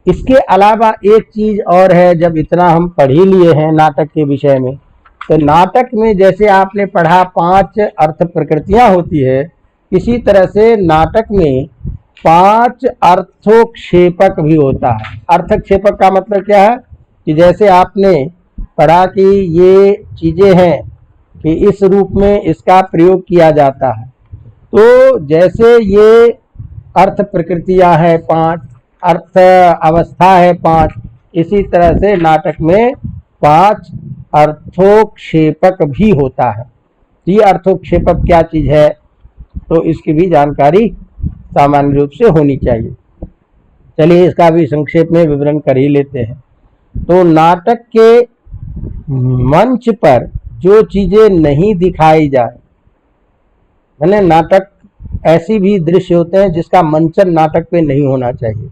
Speaker 1: इसके अलावा एक चीज और है, जब इतना हम पढ़ ही लिए हैं नाटक के विषय में, तो नाटक में जैसे आपने पढ़ा 5 अर्थ प्रकृतियां होती है, इसी तरह से नाटक में 5 अर्थोक्षेपक भी होता है। अर्थक्षेपक का मतलब क्या है कि जैसे आपने पढ़ा कि ये चीजें हैं कि इस रूप में इसका प्रयोग किया जाता है, तो जैसे ये अर्थ प्रकृतियां हैं 5, अर्थ अवस्था है 5, इसी तरह से नाटक में 5 अर्थोक्षेपक भी होता है। ये अर्थोक्षेपक क्या चीज है, तो इसकी भी जानकारी सामान्य रूप से होनी चाहिए। चलिए इसका भी संक्षेप में विवरण कर ही लेते हैं। तो नाटक के मंच पर जो चीजें नहीं दिखाई जाए, मैंने नाटक ऐसी भी दृश्य होते हैं जिसका मंचन नाटक पे नहीं होना चाहिए,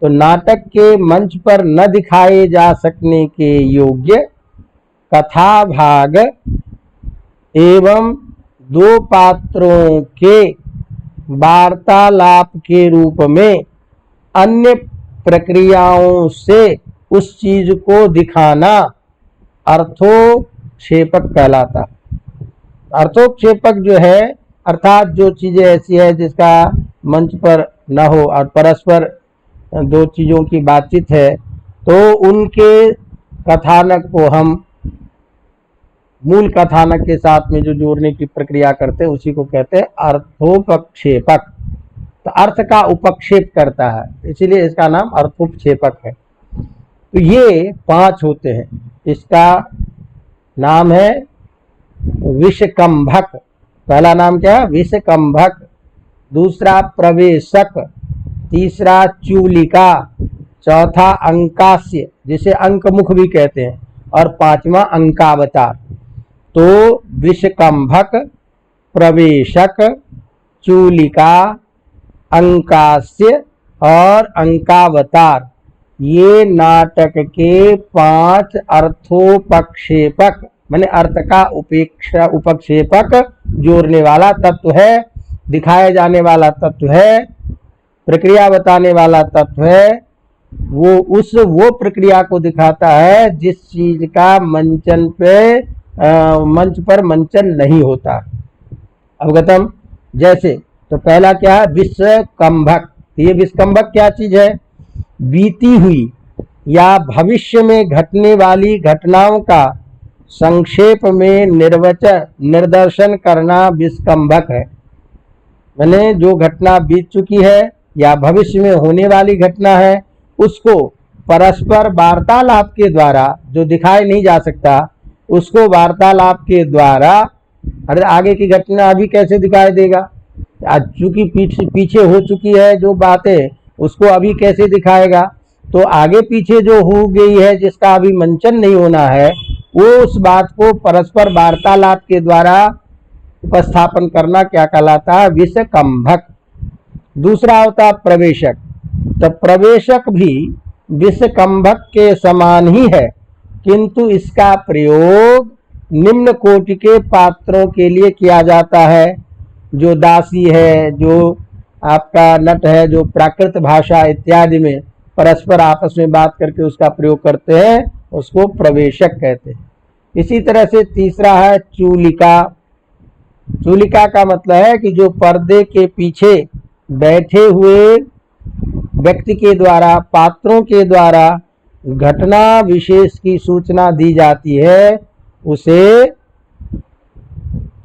Speaker 1: तो नाटक के मंच पर न दिखाए जा सकने के योग्य कथा भाग एवं 2 पात्रों के वार्तालाप के रूप में अन्य प्रक्रियाओं से उस चीज को दिखाना अर्थोक्षेपक कहलाता है। अर्थोक्षेपक जो है, अर्थात जो चीजें ऐसी है जिसका मंच पर न हो और परस्पर 2 चीजों की बातचीत है, तो उनके कथानक को हम मूल कथानक के साथ में जो जोड़ने की प्रक्रिया करते हैं उसी को कहते हैं अर्थोपक्षेपक। तो अर्थ का उपक्षेप करता है, इसीलिए इसका नाम अर्थोपक्षेपक है। तो ये 5 होते हैं। इसका नाम है विषकंभक। पहला नाम क्या है? विषकंभक। दूसरा प्रवेशक, तीसरा चूलिका, चौथा अंकास्य जिसे अंकमुख भी कहते हैं, और 5वां अंकावतार। तो विषकंभक, प्रवेशक, चूलिका, अंकास्य और अंकावतार, ये नाटक के 5 अर्थोपक्षेपक माने अर्थ का उपक्षेपक जोड़ने वाला तत्व है, दिखाए जाने वाला तत्व है, प्रक्रिया बताने वाला तत्व है। वो प्रक्रिया को दिखाता है जिस चीज का मंच पर मंचन नहीं होता। अवगतम। जैसे तो पहला क्या है? विषकंभक। ये विषकंभक क्या चीज है? बीती हुई या भविष्य में घटने वाली घटनाओं का संक्षेप में निर्दर्शन करना विषकंभक है। मैंने जो घटना बीत चुकी है या भविष्य में होने वाली घटना है, उसको परस्पर वार्तालाप के द्वारा, जो दिखाई नहीं जा सकता उसको वार्तालाप के द्वारा, अरे आगे की घटना अभी कैसे दिखाई देगा, आज चूंकि पीछे हो चुकी है जो बातें, उसको अभी कैसे दिखाएगा। तो आगे पीछे जो हो गई है जिसका अभी मंचन नहीं होना है, वो उस बात को परस्पर वार्तालाप के द्वारा उपस्थापन करना क्या कहलाता है? विषकंभक। दूसरा होता प्रवेशक। तो प्रवेशक भी विषकंभक के समान ही है, किंतु इसका प्रयोग निम्न कोटि के पात्रों के लिए किया जाता है। जो दासी है, जो आपका नट है, जो प्राकृत भाषा इत्यादि में परस्पर आपस में बात करके उसका प्रयोग करते हैं, उसको प्रवेशक कहते हैं। इसी तरह से तीसरा है चूलिका। चूलिका का मतलब है कि जो पर्दे के पीछे बैठे हुए व्यक्ति के द्वारा, पात्रों के द्वारा घटना विशेष की सूचना दी जाती है, उसे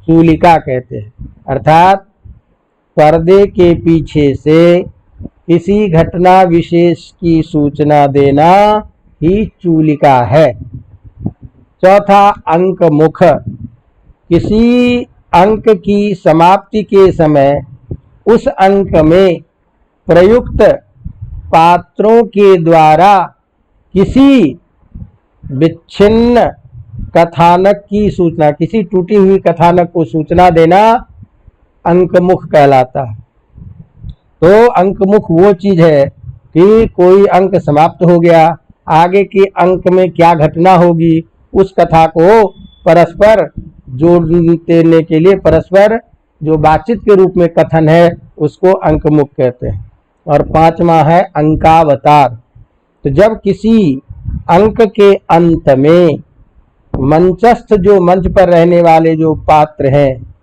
Speaker 1: चूलिका कहते हैं। अर्थात पर्दे के पीछे से किसी घटना विशेष की सूचना देना ही चूलिका है। चौथा अंक मुख। किसी अंक की समाप्ति के समय उस अंक में प्रयुक्त पात्रों के द्वारा किसी विच्छिन्न कथानक की सूचना, किसी टूटी हुई कथानक को सूचना देना अंकमुख कहलाता है। तो अंकमुख वो चीज है कि कोई अंक समाप्त हो गया, आगे के अंक में क्या घटना होगी, उस कथा को परस्पर जोड़ देने के लिए, परस्पर जो बातचीत के रूप में कथन है, उसको अंकमुख कहते हैं। और पांचवा है अंकावतार। तो जब किसी अंक के अंत में मंचस्थ, जो मंच पर रहने वाले जो पात्र हैं,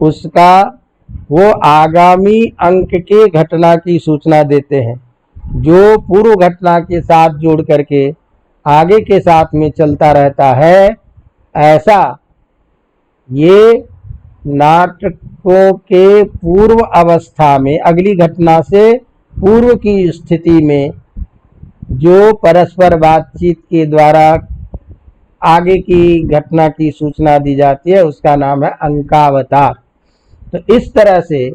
Speaker 1: उसका वो आगामी अंक के घटना की सूचना देते हैं, जो पूर्व घटना के साथ जोड़ करके आगे के साथ में चलता रहता है। ऐसा ये नाटकों के पूर्व अवस्था में, अगली घटना से पूर्व की स्थिति में जो परस्पर बातचीत के द्वारा आगे की घटना की सूचना दी जाती है, उसका नाम है अंकावतार। तो इस तरह से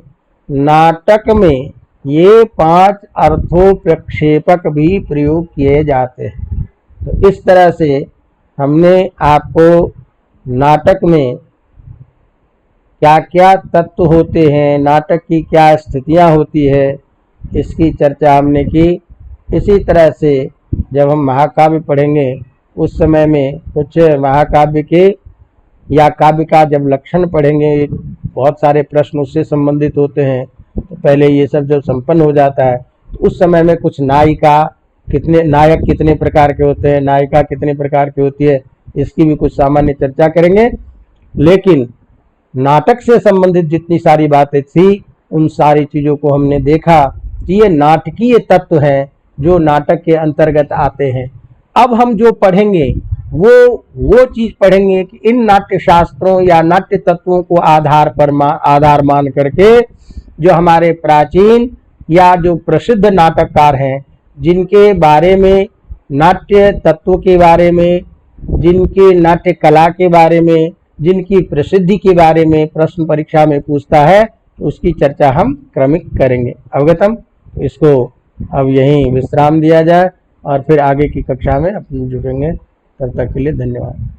Speaker 1: नाटक में ये 5 अर्थोपक्षेपक भी प्रयोग किए जाते हैं। तो इस तरह से हमने आपको नाटक में क्या क्या तत्व होते हैं, नाटक की क्या स्थितियां होती है, इसकी चर्चा हमने की। इसी तरह से जब हम महाकाव्य पढ़ेंगे, उस समय में कुछ महाकाव्य के या काव्य का जब लक्षण पढ़ेंगे, बहुत सारे प्रश्न उससे संबंधित होते हैं। तो पहले ये सब जब संपन्न हो जाता है, तो उस समय में कुछ नायक कितने प्रकार के होते हैं, नायिका कितने प्रकार की होती है, इसकी भी कुछ सामान्य चर्चा करेंगे। लेकिन नाटक से संबंधित जितनी सारी बातें थी, उन सारी चीज़ों को हमने देखा कि ये नाटकीय तत्व हैं जो नाटक के अंतर्गत आते हैं। अब हम जो पढ़ेंगे वो चीज पढ़ेंगे कि इन नाट्य शास्त्रों या नाट्य तत्वों को आधार मान करके जो हमारे प्राचीन या जो प्रसिद्ध नाटककार हैं, जिनके बारे में, नाट्य तत्वों के बारे में, जिनके नाट्य कला के बारे में, जिनकी प्रसिद्धि के बारे में प्रश्न परीक्षा में पूछता है, उसकी चर्चा हम क्रमिक करेंगे। अवगतम। इसको अब यहीं विश्राम दिया जाए और फिर आगे की कक्षा में अपन जुड़ेंगे। तब तक के लिए धन्यवाद।